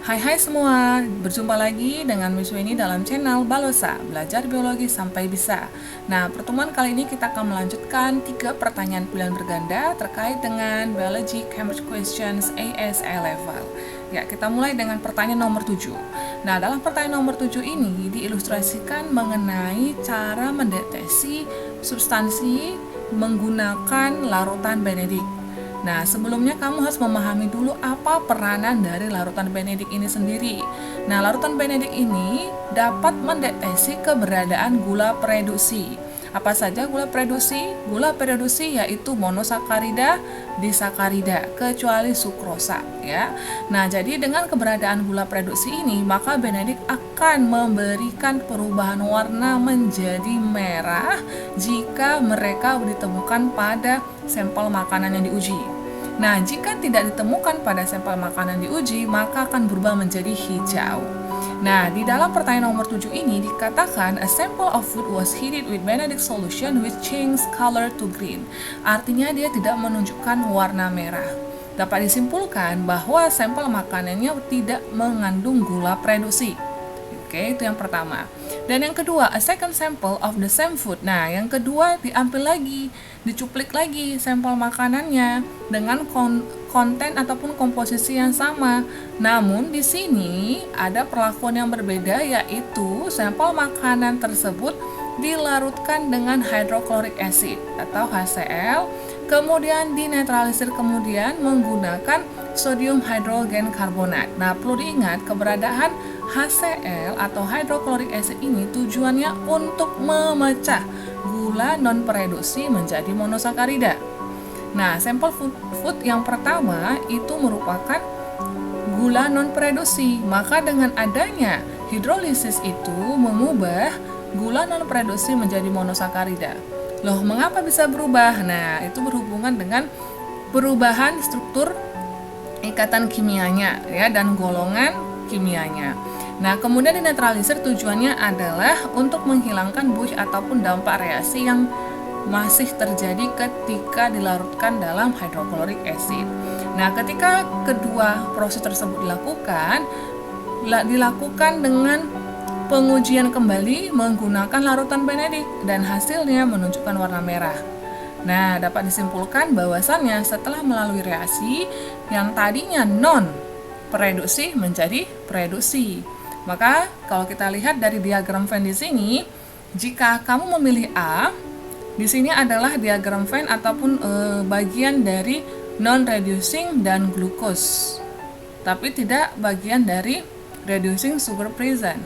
Hai semua, berjumpa lagi dengan Miss Weni dalam channel Balosa, belajar biologi sampai bisa. Nah, pertemuan kali ini kita akan melanjutkan 3 pertanyaan pilihan berganda terkait dengan Biology Cambridge Questions ASA Level. Ya, kita mulai dengan pertanyaan nomor 7. Nah, dalam pertanyaan nomor 7 ini diilustrasikan mengenai cara mendeteksi substansi menggunakan larutan Benedict. Nah, sebelumnya kamu harus memahami dulu apa peranan dari larutan Benedict ini sendiri. Nah, larutan Benedict ini dapat mendeteksi keberadaan gula prereduksi. Apa saja gula prereduksi? Gula prereduksi yaitu monosakarida, disakarida, kecuali sukrosa, ya. Nah, jadi dengan keberadaan gula prereduksi ini, maka Benedict akan memberikan perubahan warna menjadi merah jika mereka ditemukan pada sampel makanan yang diuji. Nah, jika tidak ditemukan pada sampel makanan diuji, maka akan berubah menjadi hijau. Nah, di dalam pertanyaan nomor 7 ini dikatakan a sample of food was heated with Benedict solution which changed color to green. Artinya dia tidak menunjukkan warna merah. Dapat disimpulkan bahwa sampel makanannya tidak mengandung gula prereduksi. Oke, itu yang pertama. Dan yang kedua, a second sample of the same food. Nah, yang kedua diambil lagi, dicuplik lagi sampel makanannya dengan konten ataupun komposisi yang sama. Namun di sini ada perlakuan yang berbeda, yaitu sampel makanan tersebut dilarutkan dengan hydrochloric acid atau HCl, kemudian dinetralisir kemudian menggunakan sodium hydrogen karbonat. Nah, perlu diingat keberadaan HCl atau hydrochloric acid ini tujuannya untuk memecah gula non-prereduksi menjadi monosakarida. Nah, sampel food yang pertama itu merupakan gula non-prereduksi. Maka dengan adanya hidrolisis itu mengubah gula non-prereduksi menjadi monosakarida. Loh, mengapa bisa berubah? Nah, itu berhubungan dengan perubahan struktur ikatan kimianya ya dan golongan kimianya. Nah, kemudian dinetralisir tujuannya adalah untuk menghilangkan buih ataupun dampak reaksi yang masih terjadi ketika dilarutkan dalam hydrochloric acid. Nah, ketika kedua proses tersebut dilakukan dengan pengujian kembali menggunakan larutan Benedict dan hasilnya menunjukkan warna merah. Nah, dapat disimpulkan bahwasannya setelah melalui reaksi yang tadinya non-prereduksi menjadi prereduksi. Maka kalau kita lihat dari diagram Venn di sini, jika kamu memilih A, di sini adalah diagram Venn ataupun bagian dari non-reducing dan glucose, tapi tidak bagian dari reducing sugar present.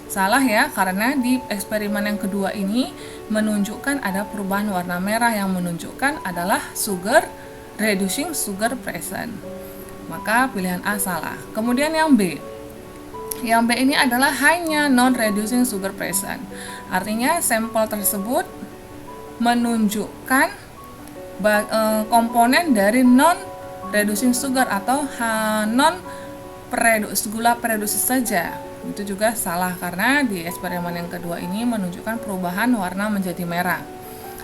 Salah ya, karena di eksperimen yang kedua ini menunjukkan ada perubahan warna merah yang menunjukkan adalah sugar reducing sugar present. Maka pilihan A salah. Kemudian yang B. Yang B ini adalah hanya non-reducing sugar present. Artinya sampel tersebut menunjukkan komponen dari non-reducing sugar atau gula prereduksi saja. Itu juga salah karena di eksperimen yang kedua ini menunjukkan perubahan warna menjadi merah.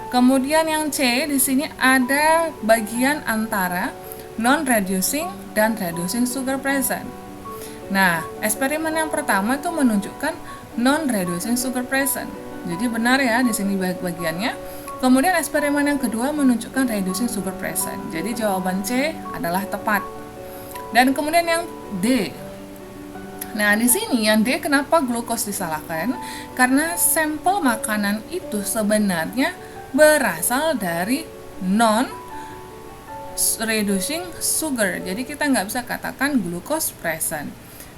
Kemudian yang C, di sini ada bagian antara non-reducing dan reducing sugar present. Nah, eksperimen yang pertama itu menunjukkan non-reducing sugar present. Jadi benar ya di sini bagiannya. Kemudian eksperimen yang kedua menunjukkan reducing sugar present. Jadi jawaban C adalah tepat. Dan kemudian yang D. Nah, di sini yang D kenapa glukos disalahkan? Karena sampel makanan itu sebenarnya berasal dari non-reducing sugar. Jadi kita nggak bisa katakan glukos present.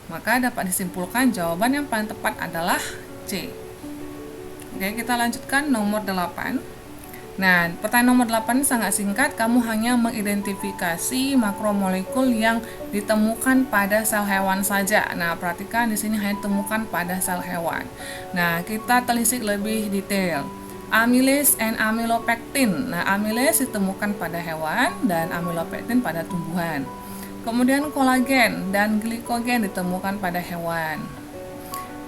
Maka dapat disimpulkan jawaban yang paling tepat adalah C. Oke, kita lanjutkan nomor 8. Nah, pertanyaan nomor 8 ini sangat singkat. Kamu hanya mengidentifikasi makromolekul yang ditemukan pada sel hewan saja. Nah, perhatikan di sini hanya ditemukan pada sel hewan. Nah, kita telisik lebih detail. Amylase and amylopectin. Nah, amylase ditemukan pada hewan dan amylopectin pada tumbuhan. Kemudian kolagen dan glikogen ditemukan pada hewan.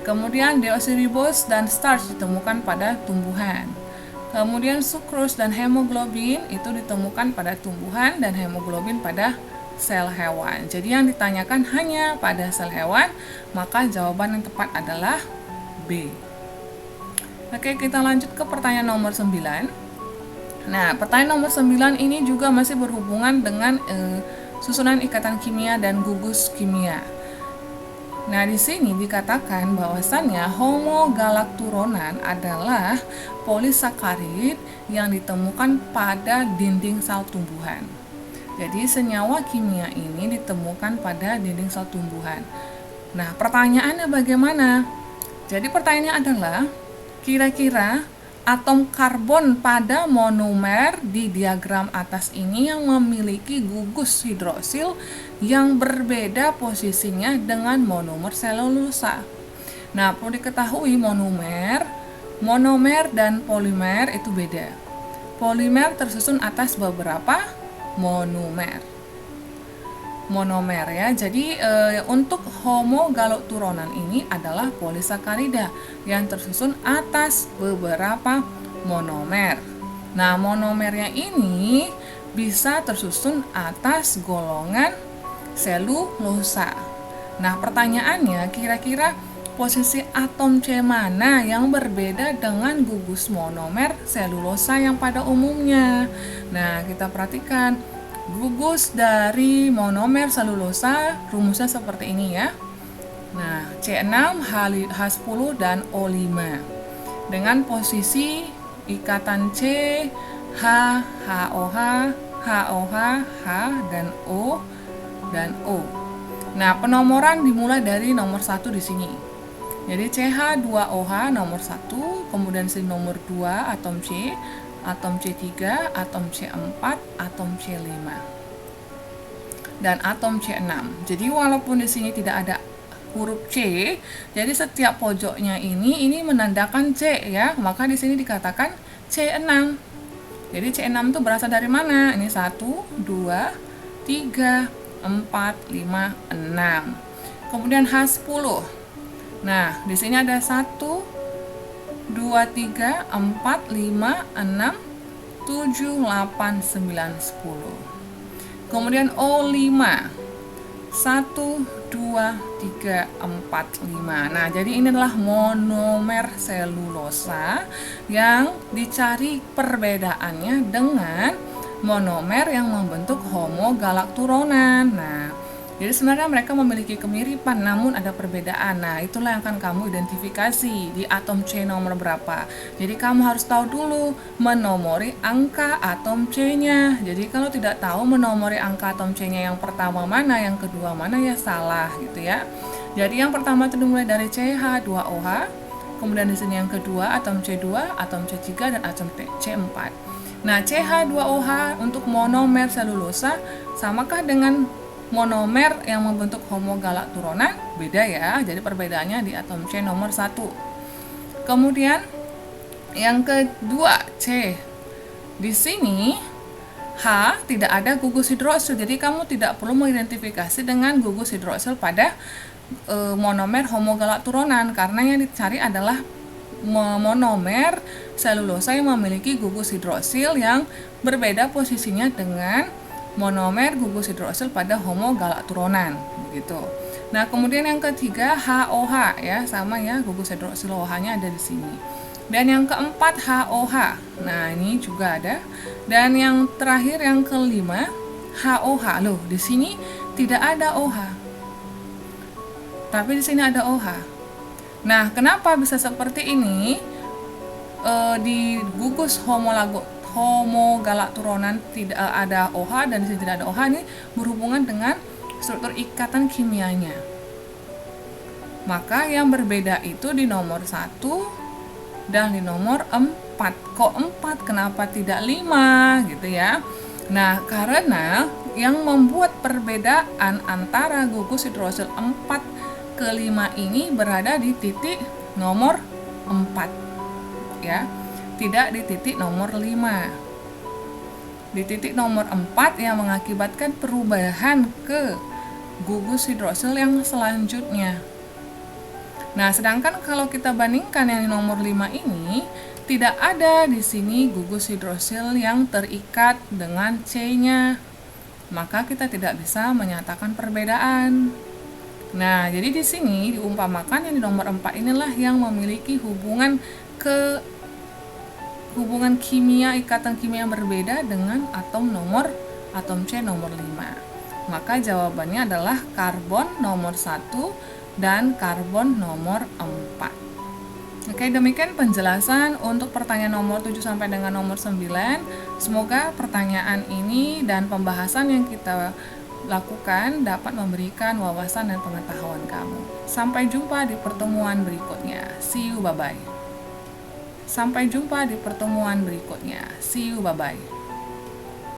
Kemudian deoksiribos dan starch ditemukan pada tumbuhan. Kemudian sukrose dan hemoglobin itu ditemukan pada tumbuhan dan hemoglobin pada sel hewan. Jadi yang ditanyakan hanya pada sel hewan, maka jawaban yang tepat adalah B. Oke, kita lanjut ke pertanyaan nomor 9. Nah, pertanyaan nomor 9 ini juga masih berhubungan dengan susunan ikatan kimia dan gugus kimia. Nah, di sini dikatakan bahwasannya homogalakturonan adalah polisakarid yang ditemukan pada dinding sel tumbuhan. Jadi, senyawa kimia ini ditemukan pada dinding sel tumbuhan. Nah, pertanyaannya bagaimana? Jadi, pertanyaannya adalah, kira-kira atom karbon pada monomer di diagram atas ini yang memiliki gugus hidroksil yang berbeda posisinya dengan monomer selulosa. Nah, perlu diketahui monomer dan polimer itu beda. Polimer tersusun atas beberapa monomer ya. Jadi untuk homogalakturonan ini adalah polisakarida yang tersusun atas beberapa monomer. Nah, monomernya ini bisa tersusun atas golongan selulosa. Nah, pertanyaannya, kira-kira posisi atom C mana yang berbeda dengan gugus monomer selulosa yang pada umumnya? Nah, kita perhatikan gugus dari monomer selulosa rumusnya seperti ini ya. Nah, C6, H10 dan O5. Dengan posisi ikatan C, H, HOH, HOH, H dan O dan O. Nah, penomoran dimulai dari nomor 1 di sini. Jadi CH2OH nomor 1, kemudian sini nomor 2 atom C, atom C3, atom C4, atom C5, dan atom C6. Jadi walaupun di sini tidak ada huruf C, jadi setiap pojoknya ini menandakan C ya, maka di sini dikatakan C6. Jadi C6 itu berasal dari mana? Ini 1, 2, 3, 4, 5, 6. Kemudian H10. Nah, di sini ada 1, 2, 3, 4, 5, 6, 7, 8, 9, 10. Kemudian O5. 1, 2, 3, 4, 5. Nah, jadi ini adalah monomer selulosa yang dicari perbedaannya dengan monomer yang membentuk homogalakturonan. Nah, jadi sebenarnya mereka memiliki kemiripan namun ada perbedaan. Nah, itulah yang akan kamu identifikasi di atom C nomor berapa. Jadi kamu harus tahu dulu menomori angka atom C-nya. Jadi kalau tidak tahu menomori angka atom C-nya yang pertama mana, yang kedua mana, ya salah gitu ya. Jadi yang pertama itu dimulai dari CH2OH, kemudian di sini yang kedua atom C2, atom C3 dan atom C4. Nah, CH2OH untuk monomer selulosa samakah dengan monomer yang membentuk homogalakturonan? Beda ya. Jadi perbedaannya di atom C nomor 1. Kemudian yang kedua C. Di sini H tidak ada gugus hidroksil. Jadi kamu tidak perlu mengidentifikasi dengan gugus hidroksil pada monomer homogalakturonan karena yang dicari adalah monomer selulosa yang memiliki gugus hidroksil yang berbeda posisinya dengan monomer gugus hidroksil pada homogalakturonan begitu. Nah, kemudian yang ketiga HOH ya, sama ya, gugus hidroksil OH-nya ada di sini. Dan yang keempat HOH. Nah, ini juga ada. Dan yang terakhir yang kelima HOH. Loh, di sini tidak ada OH. Tapi di sini ada OH. Nah, kenapa bisa seperti ini? Di gugus homogalakturonan tidak ada OH dan di sini tidak ada OH, ini berhubungan dengan struktur ikatan kimianya. Maka yang berbeda itu di nomor 1 dan di nomor 4. Kok 4? Kenapa tidak 5 gitu ya? Nah, karena yang membuat perbedaan antara gugus hidroksil 4 ke 5 ini berada di titik nomor 4 ya, tidak di titik nomor 5. Di titik nomor 4 yang mengakibatkan perubahan ke gugus hidroksil yang selanjutnya. Nah, sedangkan kalau kita bandingkan yang nomor 5 ini, tidak ada di sini gugus hidroksil yang terikat dengan C-nya. maka kita tidak bisa menyatakan perbedaan. Nah, jadi di sini diumpamakan yang di nomor 4 inilah yang memiliki hubungan kimia, ikatan kimia yang berbeda dengan atom C nomor 5. Maka jawabannya adalah karbon nomor 1 dan karbon nomor 4. Oke, demikian penjelasan untuk pertanyaan nomor 7 sampai dengan nomor 9. Semoga pertanyaan ini dan pembahasan yang kita lakukan dapat memberikan wawasan dan pengetahuan kamu. Sampai jumpa di pertemuan berikutnya. See you, bye-bye. Sampai jumpa di pertemuan berikutnya. See you, bye-bye.